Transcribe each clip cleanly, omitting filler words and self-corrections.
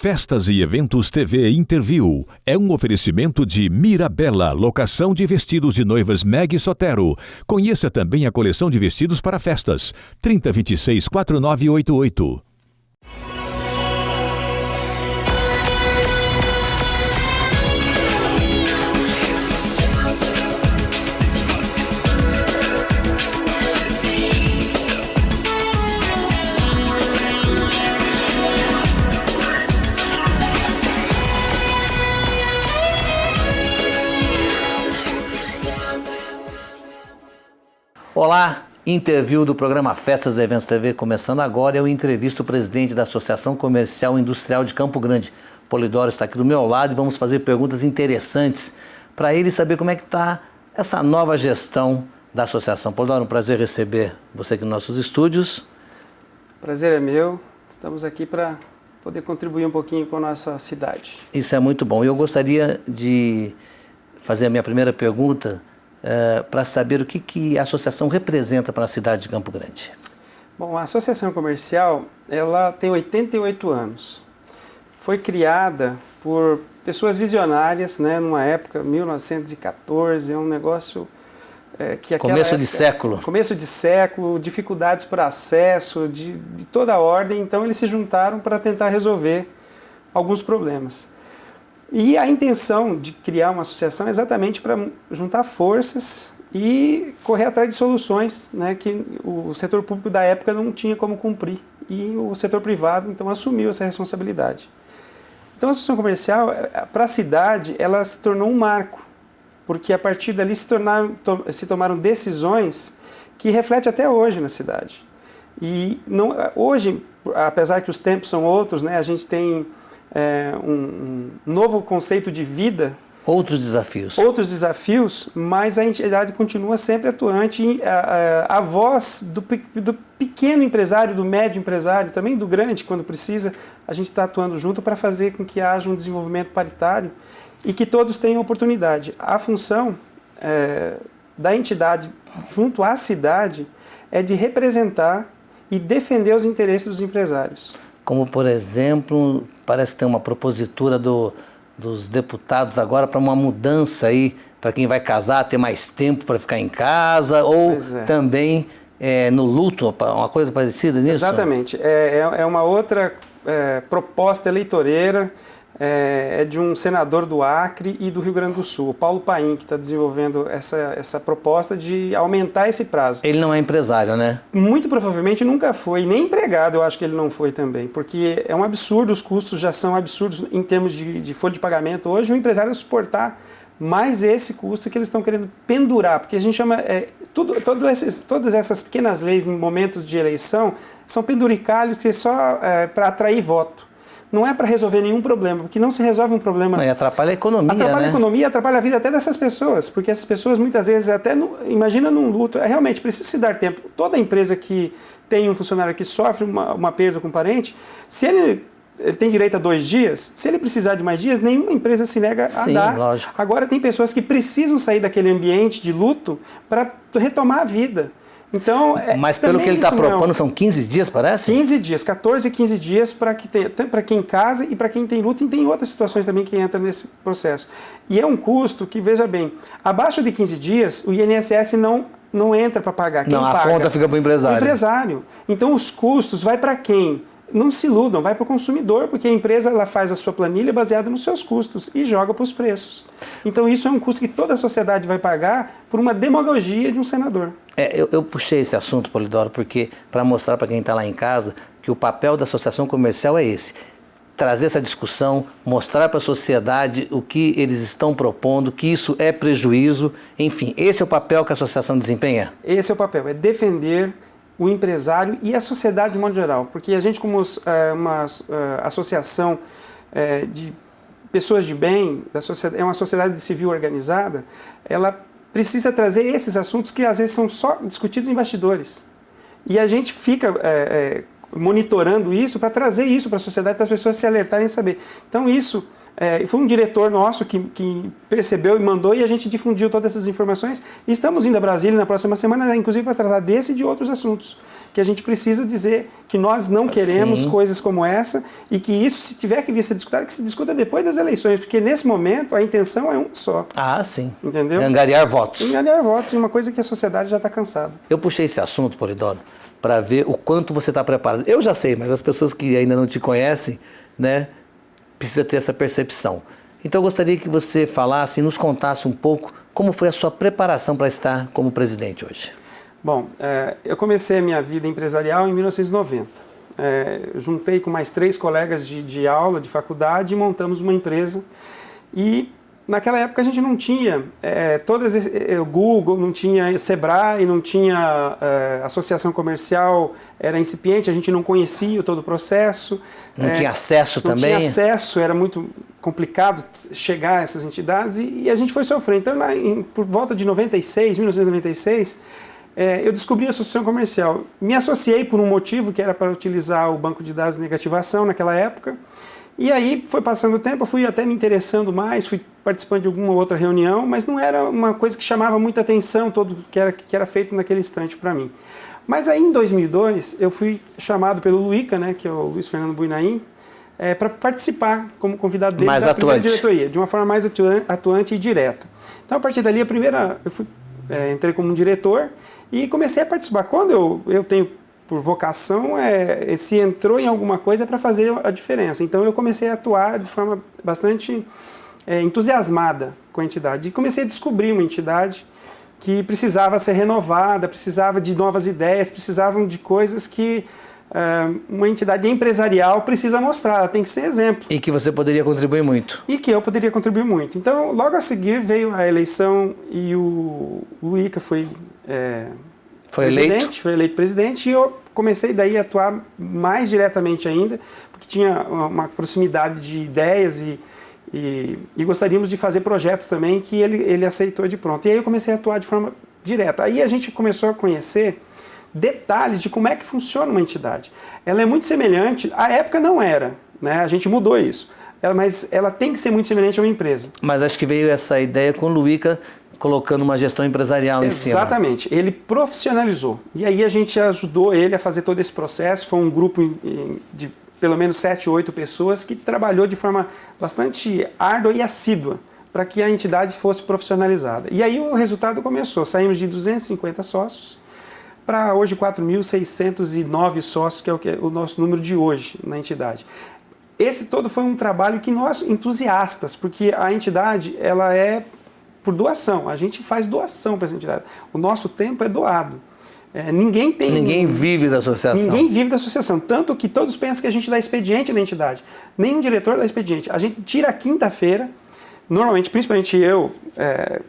Festas e Eventos TV Interview é um oferecimento de Mirabella, locação de vestidos de noivas Meg Sotero. Conheça também a coleção de vestidos para festas. 3026-4988. Olá, interview do programa Festas e Eventos TV começando agora. Eu entrevisto o presidente da Associação Comercial e Industrial de Campo Grande. Polidoro está aqui do meu lado e vamos fazer perguntas interessantes para ele saber como é que está essa nova gestão da associação. Polidoro, um prazer receber você aqui nos nossos estúdios. Prazer é meu. Estamos aqui para poder contribuir um pouquinho com a nossa cidade. Isso é muito bom. Eu gostaria de fazer a minha primeira pergunta para saber o que a associação representa para a cidade de Campo Grande. Bom, a Associação Comercial, ela tem 88 anos. Foi criada por pessoas visionárias, né, numa época, 1914, é um negócio que aquela Começo época, de século. Começo de século, dificuldades por acesso, de toda a ordem, então eles se juntaram para tentar resolver alguns problemas. E a intenção de criar uma associação é exatamente para juntar forças e correr atrás de soluções, né, que o setor público da época não tinha como cumprir. E o setor privado, então, assumiu essa responsabilidade. Então, a associação comercial, para a cidade, ela se tornou um marco, porque a partir dali se tomaram decisões que refletem até hoje na cidade. E hoje, apesar que os tempos são outros, né, a gente tem um novo conceito de vida. Outros desafios, mas a entidade continua sempre atuante. A voz do pequeno empresário, do médio empresário, também do grande, quando precisa, a gente está atuando junto para fazer com que haja um desenvolvimento paritário e que todos tenham oportunidade. A função da entidade junto à cidade é de representar e defender os interesses dos empresários. Como, por exemplo, parece que tem uma propositura dos deputados agora para uma mudança aí, para quem vai casar, ter mais tempo para ficar em casa, ou também no luto, uma coisa parecida nisso? Exatamente. É uma outra proposta eleitoreira, de um senador do Acre e do Rio Grande do Sul, o Paulo Paim, que está desenvolvendo essa proposta de aumentar esse prazo. Ele não é empresário, né? Muito provavelmente nunca foi, nem empregado eu acho que ele não foi também, porque é um absurdo, os custos já são absurdos em termos de folha de pagamento. Hoje o empresário suportar mais esse custo que eles estão querendo pendurar, porque a gente chama, todas essas pequenas leis em momentos de eleição são penduricalhos que é só para atrair voto. Não é para resolver nenhum problema, porque não se resolve um problema... Não, e atrapalha a economia, Atrapalha a economia, atrapalha a vida até dessas pessoas, porque essas pessoas muitas vezes até, imagina num luto, realmente precisa se dar tempo. Toda empresa que tem um funcionário que sofre uma perda com um parente, se ele tem direito a 2 dias, se ele precisar de mais dias, nenhuma empresa se nega a dar. Lógico. Agora tem pessoas que precisam sair daquele ambiente de luto para retomar a vida. Então, mas pelo que ele está propondo, são 15 dias, parece? 15 dias, 14 e 15 dias para quem casa e para quem tem luto, e tem outras situações também que entram nesse processo. E é um custo que, veja bem, abaixo de 15 dias, o INSS não entra para pagar. Quem paga? A conta fica para o empresário. O empresário. Então, os custos vai para quem? Não se iludam, vai para o consumidor, porque a empresa ela faz a sua planilha baseada nos seus custos e joga para os preços. Então isso é um custo que toda a sociedade vai pagar por uma demagogia de um senador. Eu puxei esse assunto, Polidoro, porque para mostrar para quem está lá em casa que o papel da associação comercial é esse. Trazer essa discussão, mostrar para a sociedade o que eles estão propondo, que isso é prejuízo. Enfim, esse é o papel que a associação desempenha? Esse é o papel, é defender o empresário e a sociedade de modo geral, porque a gente como uma associação de pessoas de bem, é uma sociedade civil organizada, ela precisa trazer esses assuntos que às vezes são só discutidos em bastidores. E a gente fica monitorando isso para trazer isso para a sociedade, para as pessoas se alertarem e saber. Então isso, foi um diretor nosso que percebeu e mandou, e a gente difundiu todas essas informações. E estamos indo a Brasília na próxima semana, inclusive para tratar desse e de outros assuntos que a gente precisa dizer que nós não queremos coisas como essa e que isso, se tiver que vir ser discutido, que se discuta depois das eleições, porque nesse momento a intenção é uma só. Ah, sim. Entendeu? Angariar votos. Angariar votos, uma coisa que a sociedade já está cansada. Eu puxei esse assunto, Polidoro, para ver o quanto você está preparado. Eu já sei, mas as pessoas que ainda não te conhecem, né, precisam ter essa percepção. Então eu gostaria que você falasse e nos contasse um pouco como foi a sua preparação para estar como presidente hoje. Bom, eu comecei a minha vida empresarial em 1990. Juntei com mais 3 colegas de aula, de faculdade, e montamos uma empresa. E naquela época a gente não tinha Google, não tinha Sebrae, não tinha associação comercial, era incipiente, a gente não conhecia todo o processo. Não tinha acesso também? Não tinha acesso, era muito complicado chegar a essas entidades e a gente foi sofrendo. Então, por volta de 1996, eu descobri a associação comercial. Me associei por um motivo, que era para utilizar o banco de dados de negativação naquela época. E aí foi passando o tempo, eu fui até me interessando mais, fui participando de alguma outra reunião, mas não era uma coisa que chamava muita atenção, que era feito naquele instante para mim. Mas aí em 2002 eu fui chamado pelo Luica, né, que é o Luiz Fernando Buinaim, para participar como convidado dele da primeira diretoria, de uma forma mais atuante e direta. Então a partir dali entrei como um diretor e comecei a participar. Quando eu tenho por vocação, se entrou em alguma coisa para fazer a diferença. Então eu comecei a atuar de forma bastante entusiasmada com a entidade. E comecei a descobrir uma entidade que precisava ser renovada, precisava de novas ideias, precisavam de coisas que uma entidade empresarial precisa mostrar, ela tem que ser exemplo. E que você poderia contribuir muito. E que eu poderia contribuir muito. Então, logo a seguir veio a eleição e o Luica foi eleito presidente, e eu comecei daí a atuar mais diretamente ainda, porque tinha uma proximidade de ideias e gostaríamos de fazer projetos também que ele aceitou de pronto. E aí eu comecei a atuar de forma direta. Aí a gente começou a conhecer detalhes de como é que funciona uma entidade. Ela é muito semelhante, à época não era, né? A gente mudou isso, mas ela tem que ser muito semelhante a uma empresa. Mas acho que veio essa ideia com o Luica, colocando uma gestão empresarial em cima. Exatamente, ele profissionalizou. E aí a gente ajudou ele a fazer todo esse processo, foi um grupo de pelo menos 7, 8 pessoas que trabalhou de forma bastante árdua e assídua para que a entidade fosse profissionalizada. E aí o resultado começou, saímos de 250 sócios para hoje 4.609 sócios, que é o nosso número de hoje na entidade. Esse todo foi um trabalho que nós, entusiastas, porque a entidade ela é por doação, a gente faz doação para essa entidade. O nosso tempo é doado. Ninguém vive da associação. Ninguém vive da associação, tanto que todos pensam que a gente dá expediente na entidade. Nenhum diretor dá expediente. A gente tira a quinta-feira, normalmente, principalmente eu,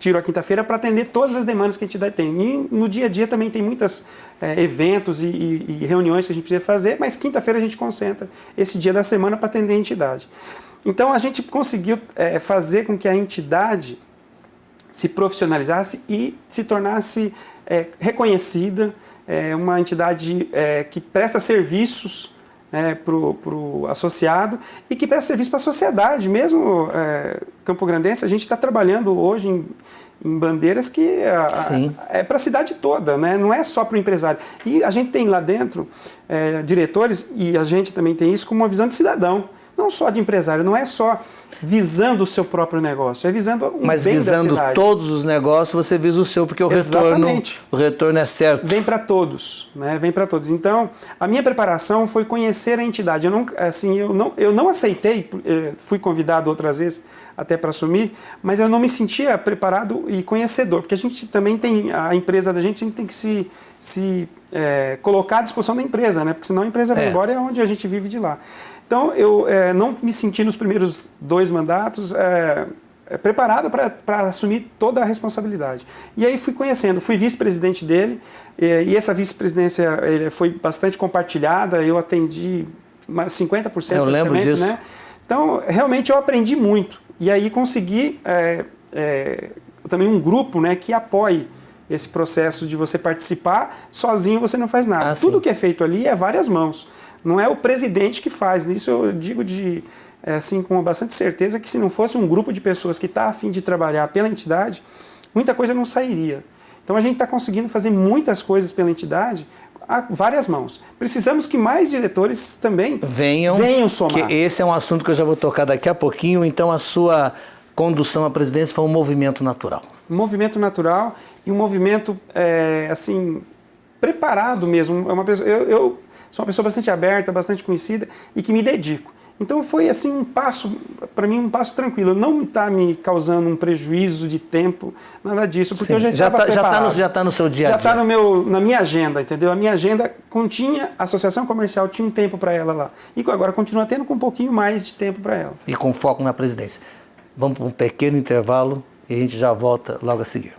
tiro a quinta-feira para atender todas as demandas que a entidade tem. E no dia a dia também tem muitos eventos e reuniões que a gente precisa fazer, mas quinta-feira a gente concentra esse dia da semana para atender a entidade. Então a gente conseguiu fazer com que a entidade se profissionalizasse e se tornasse reconhecida, uma entidade que presta serviços para o associado e que presta serviço para a sociedade. Mesmo campograndense, a gente está trabalhando hoje em bandeiras que é para a cidade toda, né? Não é só para o empresário. E a gente tem lá dentro diretores, e a gente também tem isso como uma visão de cidadão. Não só de empresário, não é só visando o seu próprio negócio, é visando o bem da cidade. Mas visando todos os negócios, você visa o seu, porque o retorno é certo. Vem para todos, né? Vem para todos. Então, a minha preparação foi conhecer a entidade. Eu não aceitei, fui convidado outras vezes até para assumir, mas eu não me sentia preparado e conhecedor, porque a gente também tem, a empresa da gente tem que se colocar à disposição da empresa, né? Porque senão a empresa vai embora e é onde a gente vive de lá. Então, eu não me senti nos primeiros 2 mandatos preparado para assumir toda a responsabilidade. E aí fui conhecendo, fui vice-presidente dele, e essa vice-presidência foi bastante compartilhada, eu atendi 50%. Eu lembro disso. Né? Então, realmente eu aprendi muito. E aí consegui também um grupo, né, que apoie esse processo de você participar, sozinho você não faz nada. Tudo que é feito ali é várias mãos. Não é o presidente que faz. Isso eu digo assim, com bastante certeza, que se não fosse um grupo de pessoas que está a fim de trabalhar pela entidade, muita coisa não sairia. Então a gente está conseguindo fazer muitas coisas pela entidade a várias mãos. Precisamos que mais diretores também venham somar. Que esse é um assunto que eu já vou tocar daqui a pouquinho. Então, a sua condução à presidência foi um movimento natural. Um movimento natural e um movimento, assim, preparado mesmo. Eu sou uma pessoa bastante aberta, bastante conhecida e que me dedico. Então foi assim um passo, para mim um passo tranquilo, não está me causando um prejuízo de tempo, nada disso, porque eu já estava preparado. Já está no seu dia a dia. Já está na minha agenda, entendeu? A minha agenda continha, a associação comercial tinha um tempo para ela lá, e agora continua tendo com um pouquinho mais de tempo para ela. E com foco na presidência. Vamos para um pequeno intervalo e a gente já volta logo a seguir.